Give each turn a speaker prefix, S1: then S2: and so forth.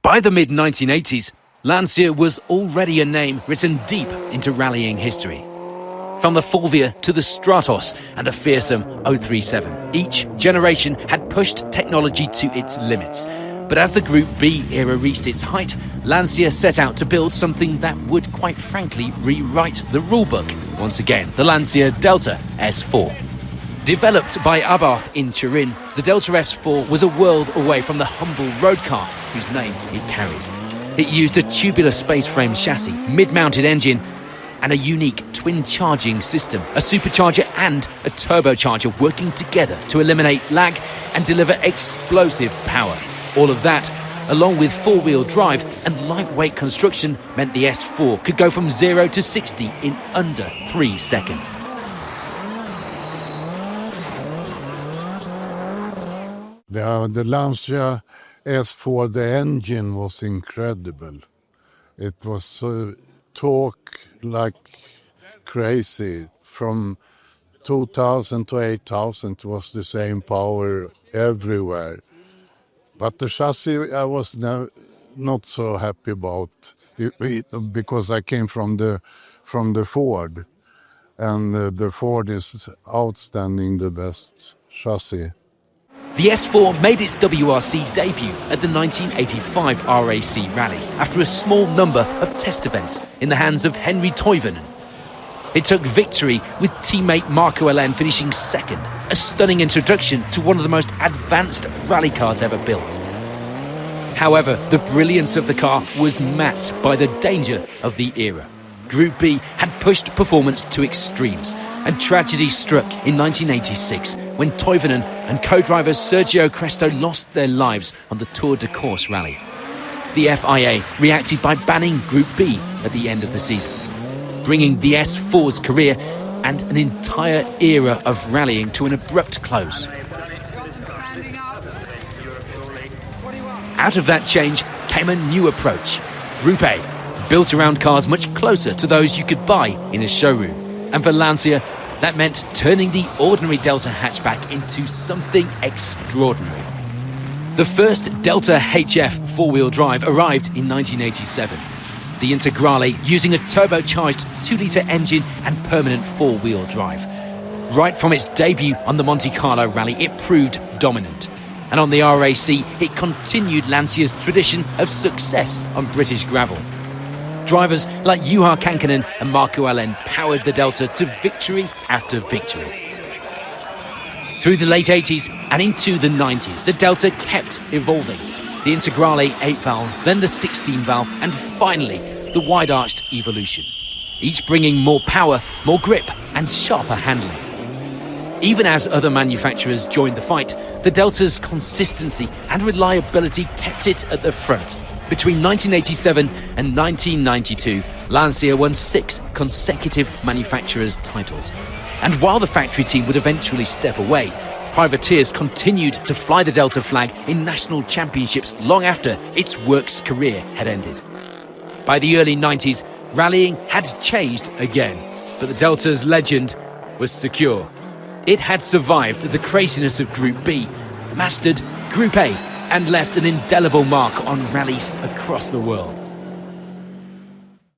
S1: By the mid-1980s, Lancia was already a name written deep into rallying history. From the Fulvia to the Stratos and the fearsome 037, each generation had pushed technology to its limits. But as the Group B era reached its height, Lancia set out to build something that would, quite frankly, rewrite the rulebook. Once again, the Lancia Delta S4. Developed by Abarth in Turin, the Delta S4 was a world away from the humble road car whose name it carried. It used a tubular space frame chassis, mid-mounted engine, and a unique twin charging system, a supercharger and a turbocharger working together to eliminate lag and deliver explosive power. All of that, along with four-wheel drive and lightweight construction, meant the S4 could go from 0 to 60 in under 3 seconds.
S2: The Lancia S4, the engine was incredible. It was torque like crazy. From 2000 to 8000 it was the same power everywhere. But the chassis I was not so happy about because I came from the Ford, and the Ford is outstanding the best chassis.
S1: The S4 made its WRC debut at the 1985 RAC Rally after a small number of test events in the hands of Henry Toivonen. It took victory with teammate Marco Alén finishing second, a stunning introduction to one of the most advanced rally cars ever built. However, the brilliance of the car was matched by the danger of the era. Group B had pushed performance to extremes, and tragedy struck in 1986 when Toivonen and co-driver Sergio Cresto lost their lives on the Tour de Corse rally. The FIA reacted by banning Group B at the end of the season, bringing the S4's career and an entire era of rallying to an abrupt close. Out of that change came a new approach. Group A, built around cars much closer to those you could buy in a showroom. And for Lancia, that meant turning the ordinary Delta hatchback into something extraordinary. The first Delta HF four-wheel drive arrived in 1987. The Integrale using a turbocharged 2-litre engine and permanent four-wheel drive. Right from its debut on the Monte Carlo rally, it proved dominant. And on the RAC, it continued Lancia's tradition of success on British gravel. Drivers like Juha Kankkunen and Marco Alén powered the Delta to victory after victory. Through the late 80s and into the 90s, the Delta kept evolving. The Integrale 8-valve, then the 16-valve, and finally the wide-arched Evolution. Each bringing more power, more grip, and sharper handling. Even as other manufacturers joined the fight, the Delta's consistency and reliability kept it at the front. Between 1987 and 1992, Lancia won 6 consecutive manufacturers' titles. And while the factory team would eventually step away, privateers continued to fly the Delta flag in national championships long after its works career had ended. By the early 90s, rallying had changed again, but the Delta's legend was secure. It had survived the craziness of Group B, mastered Group A, and left an indelible mark on rallies across the world.